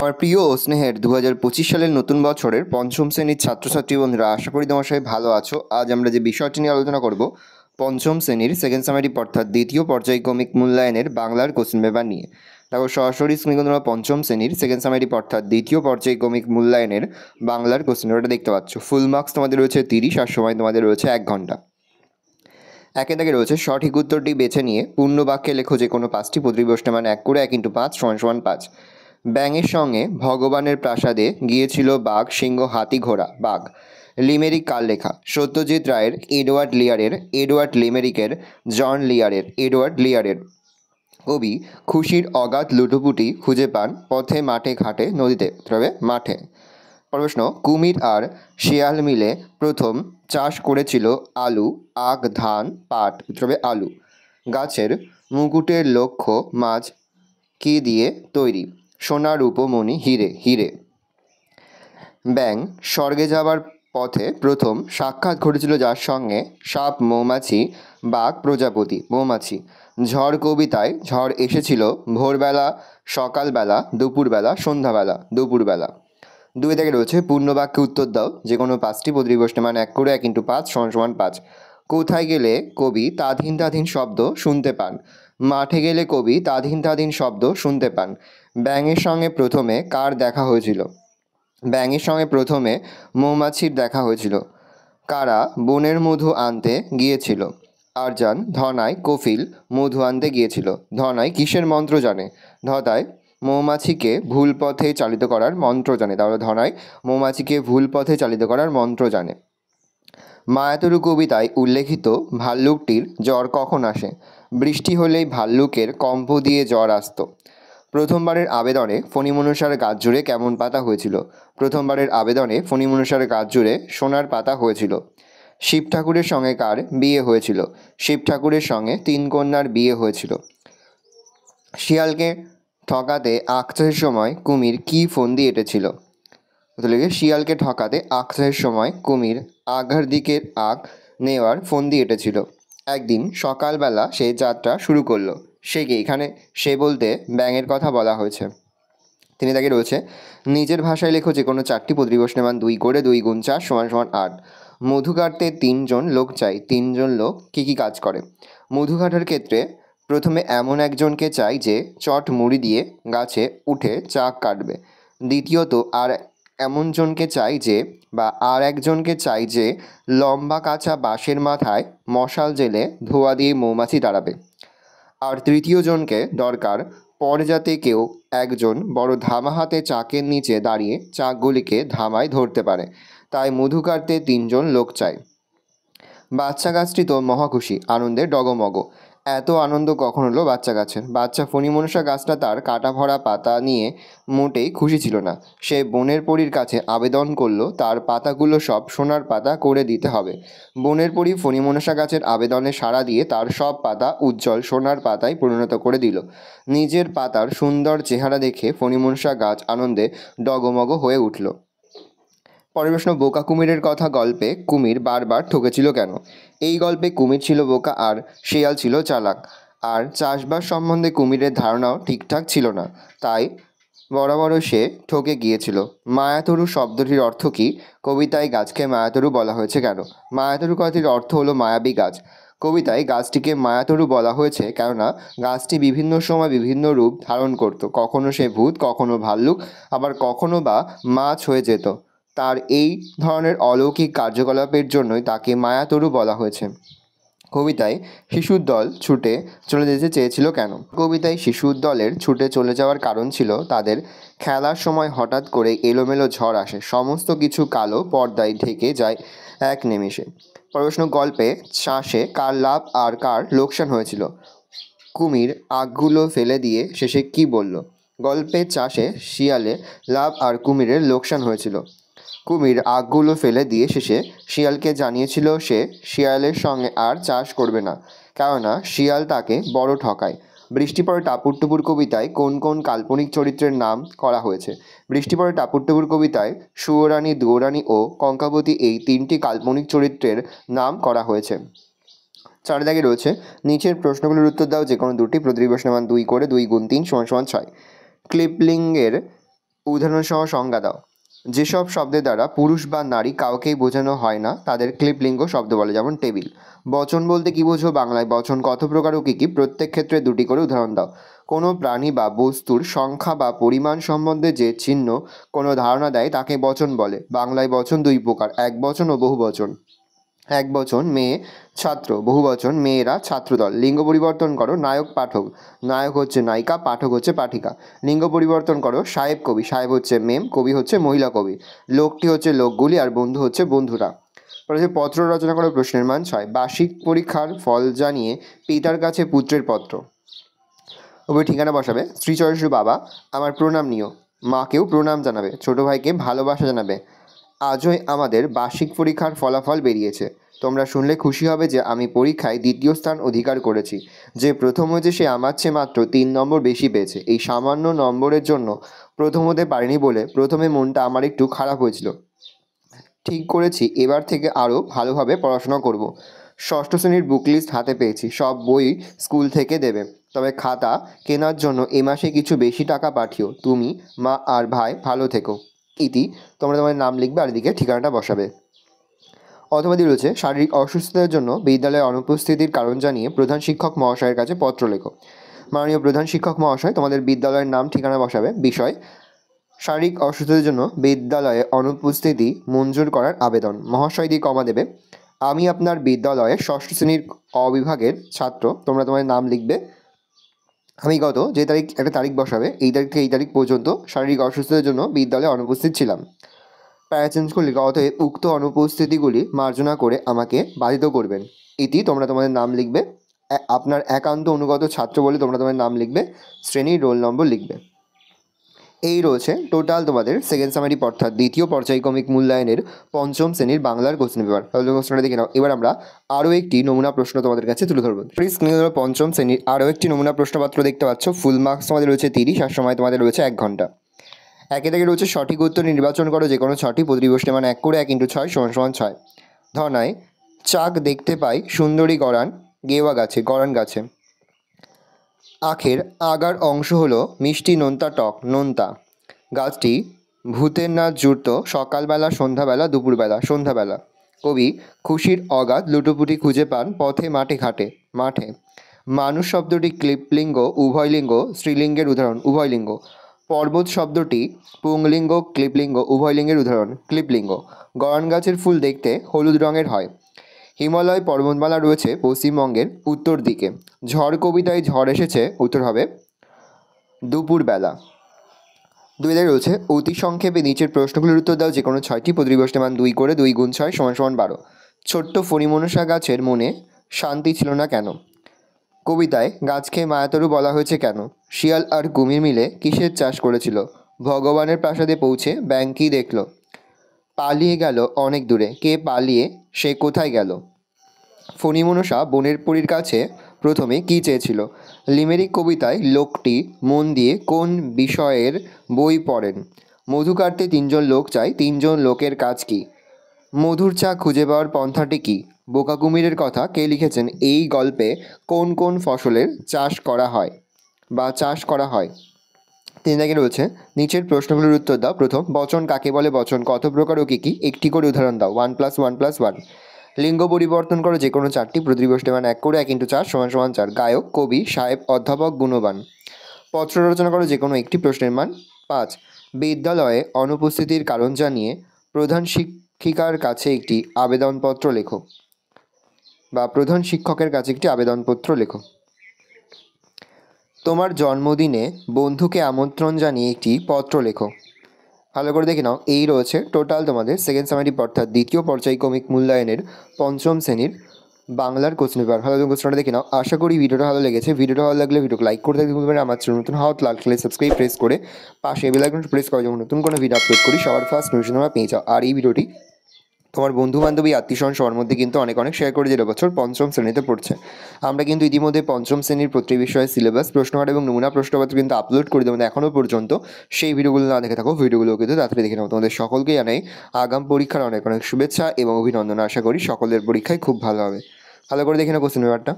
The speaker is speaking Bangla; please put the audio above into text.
আমার প্রিয় ও স্নেহের 2025 সালের নতুন বছরের পঞ্চম শ্রেণীর ছাত্রছাত্রী বন্ধুরা, আশা করি তোমার সবাই ভালো আছো। আজ আমরা যে বিষয়টি নিয়ে আলোচনা করব, পঞ্চম শ্রেণীর সেকেন্ড সামারি অর্থাৎ দ্বিতীয় পর্যায়ক্রমিক মূল্যায়নের বাংলার কোশ্চেন পেপার নিয়ে। তারপর সরাসরি স্ক্রিনে তোমরা পঞ্চম শ্রেণীর সেকেন্ড সামারি অর্থাৎ দ্বিতীয় পর্যায়ক্রমিক মূল্যায়নের বাংলার কোশ্চেন পেপারটা দেখতে পাচ্ছ। ফুল মার্কস তোমাদের রয়েছে 30 আর সময় তোমাদের রয়েছে 1 ঘন্টা। একে দাগে রয়েছে সঠিক উত্তরটি বেছে নিয়ে পূর্ণ বাক্যে লেখো যে কোনো 5টি প্রতিপ্রশ্নের মান 1 করে 1 × 5 = 5। ব্যাঙের সঙ্গে ভগবানের প্রাসাদে গিয়েছিল বাঘ, সিংহ, হাতি, ঘোড়া। বাঘ। লিমেরিক কার লেখা? সত্যজিৎ রায়ের, এডওয়ার্ড লিয়ারের, এডওয়ার্ড লিমেরিকের, জন লিয়ারের, এডওয়ার্ড লিয়ারের। কবি খুশির অগাধ লুটোপুটি খুঁজে পান পথে, মাঠে, ঘাটে, নদীতে। তবে মাঠে। প্রশ্ন, কুমির আর শিয়াল মিলে প্রথম চাষ করেছিল আলু, আখ, ধান, পাট। তবে আলু। গাছের মুকুটের লক্ষ্য মাছ কি দিয়ে তৈরি? সোনা, রূপো, মণি, হিরে। হিরে। ব্যাঙ স্বর্গে যাবার পথে প্রথম সাক্ষাৎ ঘটেছিল যার সঙ্গে? সাপ, মৌমাছি, বাঘ, প্রজাপতি। মৌমাছি। ঝড় কবিতায় ঝড় এসেছিল ভোরবেলা, সকালবেলা, দুপুরবেলা, সন্ধ্যাবেলা। দুপুরবেলা। 2 দাগে রয়েছে পূর্ণ বাক্যে উত্তর দাও যে কোনো 5টি প্রতিপ্রশ্নের মান 1 করে 1 × 5 = 5। কোথায় গেলে কবি তাধীন তাধীন শব্দ শুনতে পান? মাঠে গেলে কবি তাধীন তাধীন শব্দ শুনতে পান। ব্যাঙের সঙ্গে প্রথমে কার দেখা হয়েছিল? ব্যাঙের সঙ্গে প্রথমে মৌমাছির দেখা হয়েছিল। কারা বনের মধু আনতে গিয়েছিল? আরজান, ধনাই, কফিল মধু আনতে গিয়েছিল। ধনাই কিসের মন্ত্র জানে? ধতাই মৌমাছিকে ভুল পথে চালিত করার মন্ত্র জানে। তাহলে ধনাই মৌমাছিকে ভুল পথে চালিত করার মন্ত্র জানে। মায়াতরু কবিতায় উল্লেখিত ভাল্লুকটির জ্বর কখন আসে? বৃষ্টি হলেই ভাল্লুকের কম্প দিয়ে জ্বর আসত। প্রথমবারের আবেদনে ফণিমনসার গাছ জুড়ে কেমন পাতা হয়েছিল? প্রথমবারের আবেদনে ফণিমনসার গাছ জুড়ে সোনার পাতা হয়েছিল। শিব ঠাকুরের সঙ্গে কার বিয়ে হয়েছিল? শিব ঠাকুরের সঙ্গে 3 কন্যার বিয়ে হয়েছিল। শিয়ালকে ঠকাতে আখ চাষের সময় কুমির কি ফন্দি এঁটেছিল? তাহলে শিয়ালকে ঠকাতে আখ চাষের সময় কুমির আঘার দিকের আখ নেওয়ার ফন্দি এঁটেছিল। একদিন সকালবেলা সে যাত্রা শুরু করলো। সে কি? এখানে সে বলতে ব্যাঙের কথা বলা হয়েছে। 3 দাগে রয়েছে নিজের ভাষায় লেখো যে কোনো 4টি প্রতিপ্রশ্নের মান 2 করে 2 × 4 = 8। মধু কাটতে 3 জন লোক চাই। 3 জন লোক কী কী কাজ করে? মধু কাটার ক্ষেত্রে প্রথমে এমন একজনকে চাই যে চট মুড়ি দিয়ে গাছে উঠে চাক কাটবে। দ্বিতীয়ত আর একজনকে চাই যে লম্বা কাঁচা বাঁশের মাথায় মশাল জেলে ধোঁয়া দিয়ে মৌমাছি তাড়াবে। আর তৃতীয় জনকে দরকার পর যাতে কেউ একজন বড় ধামা হাতে চাকের নিচে দাঁড়িয়ে চাকগুলিকে ধামায় ধরতে পারে। তাই মধু কাটতে 3 জন লোক চাই। বাচ্চা গাছটি তো মহাখুশি, আনন্দে ডগমগ। এত আনন্দ কখন হলো বাচ্চা গাছের? বাচ্চা ফণিমনসা গাছটা তার কাটা ভরা পাতা নিয়ে মোটেই খুশি ছিল না। সে বনের পরীর কাছে আবেদন করলো তার পাতাগুলো সব সোনার পাতা করে দিতে হবে। বনের পরী ফণিমনসা গাছের আবেদনে সাড়া দিয়ে তার সব পাতা উজ্জ্বল সোনার পাতায় পরিণত করে দিল। নিজের পাতার সুন্দর চেহারা দেখে ফণিমনসা গাছ আনন্দে ডগমগ হয়ে উঠল। পরের প্রশ্ন, বোকা কুমিরের কথা গল্পে কুমির বারবার ঠকেছিল কেন? এই গল্পে কুমির ছিল বোকা আর শিয়াল ছিল চালাক। আর চাষবাস সম্বন্ধে কুমিরের ধারণাও ঠিকঠাক ছিল না, তাই বরাবরই সে ঠকে গিয়েছিল। মায়াতরু শব্দটির অর্থ কী? কবিতায় গাছকে মায়াতরু বলা হয়েছে কেন? মায়াতরু কথাটির অর্থ হলো মায়াবী গাছ। কবিতায় গাছটিকে মায়াতরু বলা হয়েছে কেননা গাছটি বিভিন্ন সময় বিভিন্ন রূপ ধারণ করত। কখনো সে ভূত, কখনো ভাল্লুক, আবার কখনো বা মাছ হয়ে যেত। তার এই ধরনের অলৌকিক কার্যকলাপের জন্যই তাকে মায়াতরু বলা হয়েছে। কবিতায় শিশুর দল ছুটে চলে যেতে চেয়েছিল কেন? কবিতায় শিশুর দলের ছুটে চলে যাওয়ার কারণ ছিল তাদের খেলার সময় হঠাৎ করে এলোমেলো ঝড় আসে, সমস্ত কিছু কালো পর্দায় ঢেকে যায় এক নিমেষে। প্রশ্ন, গল্পে চাষে কার লাভ আর কার লোকসান হয়েছিল? কুমির আখগুলো ফেলে দিয়ে শেষে কি বলল? গল্পে চাষে শিয়ালে লাভ আর কুমিরের লোকসান হয়েছিল। কুমির আখগুলো ফেলে দিয়ে শেষে শিয়ালকে জানিয়েছিল সে শিয়ালের সঙ্গে আর চাষ করবে না, কেননা শিয়াল তাকে বড় ঠকায়। বৃষ্টি পড়ে টাপুর টুপুর কবিতায় কোন কোন কাল্পনিক চরিত্রের নাম করা হয়েছে? বৃষ্টি পড়ে টাপুর টুপুর কবিতায় সুয়োরানী, দুয়োরানী ও কঙ্কাবতী এই 3টি কাল্পনিক চরিত্রের নাম করা হয়েছে। 4 দাগে রয়েছে নিচের প্রশ্নগুলোর উত্তর দাও যে কোনো 2টি প্রতিপ্রশ্নের মান 2 করে 2 × 3 = 6। ক্লিপলিংয়ের উদাহরণসহ সংজ্ঞা দাও। যেসব শব্দের দ্বারা পুরুষ বা নারী কাউকেই বোঝানো হয় না তাদের ক্লিপলিঙ্গ শব্দ বলে, যেমন টেবিল। বচন বলতে কী বোঝো? বাংলায় বচন কত প্রকার ও কী কী? প্রত্যেক ক্ষেত্রে দুটি করে উদাহরণ দাও। কোনো প্রাণী বা বস্তুর সংখ্যা বা পরিমাণ সম্বন্ধে যে চিহ্ন কোনো ধারণা দেয় তাকে বচন বলে। বাংলায় বচন দুই প্রকার, একবচন ও বহুবচন। একবচন মেয়ে ছাত্র, বহুবচন মেয়েরা ছাত্রদল। লিঙ্গ পরিবর্তন করো, নায়ক পাঠক, নায়ক হচ্ছে নায়িকা, পাঠক হচ্ছে পাঠিকা। লিঙ্গ পরিবর্তন করো, সাহেব কবি, সাহেব হচ্ছে মেম, কবি হচ্ছে মহিলা কবি। লোকটি হচ্ছে লোকগুলি আর বন্ধু হচ্ছে বন্ধুরা। পরে যে পত্র রচনা করো, প্রশ্নের মান 6। বার্ষিক পরীক্ষার ফল জানিয়ে পিতার কাছে পুত্রের পত্র। ওই ঠিকানা বসাবে। শ্রীচরণের বাবা, আমার প্রণাম নিও। মাকেও প্রণাম জানাবে, ছোট ভাইকে ভালোবাসা জানাবে। আজই আমাদের বার্ষিক পরীক্ষার ফলাফল বেরিয়েছে। তোমরা শুনলে খুশি হবে যে আমি পরীক্ষায় দ্বিতীয় স্থান অধিকার করেছি। যে প্রথম হয়েছে সে আমার চেয়ে মাত্র 3 নম্বর বেশি পেয়েছে। এই সামান্য নম্বরের জন্য প্রথম হতে পারিনি বলে প্রথমে মনটা আমার একটু খারাপ হয়েছিল। ঠিক করেছি এবার থেকে আরও ভালোভাবে পড়াশোনা করব। ষষ্ঠ শ্রেণীর বুক লিস্ট হাতে পেয়েছি, সব বই স্কুল থেকে দেবে, তবে খাতা কেনার জন্য এ মাসে কিছু বেশি টাকা পাঠিও। তুমি, মা আর ভাই ভালো থেকো। ইতি। তোমরা তোমাদের নাম লিখবে আর এদিকে ঠিকানাটা বসাবে। অথবা রয়েছে, শারীরিক অসুস্থতার জন্য বিদ্যালয়ে অনুপস্থিতির কারণ জানিয়ে প্রধান শিক্ষক মহাশয়ের কাছে পত্র লেখো। মাননীয় প্রধান শিক্ষক মহাশয়, তোমাদের বিদ্যালয়ের নাম ঠিকানা বসাবে। বিষয়, শারীরিক অসুস্থতার জন্য বিদ্যালয়ে অনুপস্থিতি মঞ্জুর করার আবেদন। মহাশয় দিয়ে কমা দেবে। আমি আপনার বিদ্যালয়ে ষষ্ঠ শ্রেণীর অবিভাগের ছাত্র। তোমরা তোমাদের নাম লিখবে। আমি গত যে তারিখ, একটা তারিখ বসাবে, এই তারিখ থেকে এই তারিখ পর্যন্ত শারীরিক অসুস্থতার জন্য বিদ্যালয়ে অনুপস্থিত ছিলাম। প্যারা চেঞ্জ করলে অতএব উক্ত অনুপস্থিতিগুলি মার্জনা করে আমাকে বাধিত করবেন। ইতি। তোমরা তোমাদের নাম লিখবে। আপনার একান্ত অনুগত ছাত্র বলে তোমরা তোমাদের নাম লিখবে, শ্রেণীর রোল নম্বর লিখবে। এই রয়েছে টোটাল তোমাদের সেকেন্ড সামারি অর্থাৎ দ্বিতীয় পর্যায়ক্রমিক মূল্যায়নের পঞ্চম শ্রেণীর বাংলার কোশ্চেন পেপার। তাহলে কোশ্চেনটা দেখে নাও। এবার আমরা আরও একটি নমুনা প্রশ্ন তোমাদের কাছে তুলে ধরবো। স্ক্রিনে পঞ্চম শ্রেণীর আরও একটি নমুনা প্রশ্নপত্র দেখতে পাচ্ছ। ফুল মার্কস তোমাদের রয়েছে 30 আর সময় তোমাদের রয়েছে 1 ঘন্টা। একে থেকে রয়েছে সঠিক উত্তর নির্বাচন করো যে কোনো 6টি। প্রতিবষ্টি মান 1 করে 1 × 6 = 6। ধনায় চাক দেখতে পাই সুন্দরী গরান গেওয়া গাছে, গরান গাছে। আখের আগার অংশ হলো মিষ্টি নোনতা টক, নোনতা। গাছটি ভূতের নাচ জুড়ত সকালবেলা, সন্ধ্যাবেলা, দুপুরবেলা, সন্ধ্যাবেলা। কবি খুশির অগাধ লুটোপুটি খুঁজে পান পথে, মাঠে ঘাটে, মাঠে। মানুষ শব্দটি ক্লিপলিঙ্গ, উভয়লিঙ্গ, স্ত্রীলিঙ্গের উদাহরণ, উভয়লিঙ্গ। পর্বত শব্দটি পুংলিঙ্গ, ক্লিপলিঙ্গ, উভয়লিঙ্গের উদাহরণ, ক্লিপলিঙ্গ। গরান গাছের ফুল দেখতে হলুদ রঙের হয়। হিমালয় পর্বতমালা রয়েছে পশ্চিমবঙ্গের উত্তর দিকে। ঝড় কবিতায় ঝড় এসেছে, উত্তর হবে দুপুরবেলা। 2 রয়েছে, অতি সংক্ষেপে নিচের প্রশ্নগুলির উত্তর দাও যে কোনো 6টি। প্রতিবষ্টি মান 2 করে 2 × 6 = 12। ছোট্ট ফণিমনসা গাছের মনে শান্তি ছিল না কেন? কবিতায় গাছকে মায়াতরু বলা হয়েছে কেন? শিয়াল আর কুমির মিলে কিসের চাষ করেছিল? ভগবানের প্রাসাদে পৌঁছে ব্যাঙ কি দেখল? পালিয়ে গেল অনেক দূরে, কে পালিয়ে সে কোথায় গেল? ফণিমনসা বনের পরীর কাছে প্রথমে কী চেয়েছিল? লিমেরিক কবিতায় লোকটি মন দিয়ে কোন বিষয়ের বই পড়েন? মধু কাটতে 3 জন লোক চাই, 3 জন লোকের কাজ কি? মধুর চা খুঁজে পাওয়ার পন্থাটি কী? বোকা কুমিরের কথা কে লিখেছেন? এই গল্পে কোন কোন ফসলের চাষ করা হয় বা চাষ করা হয়? 3 দাগে রয়েছে, নিচের প্রশ্নগুলোর উত্তর দাও। প্রথম, বচন কাকে বলে? বচন কত প্রকার ও কী কী? একটি করে উদাহরণ দাও। 1 + 1 + 1। লিঙ্গ পরিবর্তন করো যে কোনো 4টি। প্রতিবষ্টি মান 1 করে 1 × 4 = 4। গায়ক, কবি, সাহেব, অধ্যাপক, গুণবান। পত্র রচনা করো যে কোনো একটি। প্রশ্নের মান 5। বিদ্যালয়ে অনুপস্থিতির কারণ জানিয়ে প্রধান শিক্ষিকার কাছে একটি আবেদনপত্র লেখো বা প্রধান শিক্ষকের কাছে একটি আবেদনপত্র লেখো। তোমার জন্মদিনে বন্ধুকে আমন্ত্রণ জানিয়ে একটি পত্র লেখো। ভালো করে দেখে নাও। এই রয়েছে টোটাল তোমাদের সেকেন্ড সামারি অর্থাৎ দ্বিতীয় পর্যায়ক্রমিক মূল্যায়নের পঞ্চম শ্রেণীর বাংলার কোশ্চেন পেপার। ভালো কোশ্চেনটা দেখে নাও। আশা করি ভিডিওটা ভালো লেগেছে। ভিডিওটা ভালো লাগলে ভিডিওকে লাইক করে থাকতে ভুলবেন না। আমার চ্যানেল নতুন হওয়া লাল কালার সাবস্ক্রাইব প্রেস করে পাশে বেল আইকন প্রেস করে যখন নতুন কোনো ভিডিও আপলোড করি সবার ফার্স্ট নোটিফিকেশন তোমরা পেয়ে যাও। আর এই ভিডিওটি তোমার বন্ধু বান্ধবী আত্মীয়স্বজন সবার মধ্যে কিন্তু অনেক শেয়ার করে যে বছর পঞ্চম শ্রেণীতে পড়ছে। আমরা কিন্তু ইতিমধ্যে পঞ্চম শ্রেণীর প্রতি বিষয়ে সিলেবাস, প্রশ্নকার এবং নমুনা প্রশ্নপত্র কিন্তু আপলোড করে দেবো। এখনও পর্যন্ত সেই ভিডিওগুলো না দেখে থাকো, ভিডিওগুলো কিন্তু তাড়াতাড়ি দেখে নাও। তোমাদের সকলকে জানাই আগাম পরীক্ষার অনেক শুভেচ্ছা এবং অভিনন্দন। আশা করি সকলের পরীক্ষায় খুব ভালো হবে। ভালো করে দেখে নাও কোশ্চেন পেপারটা।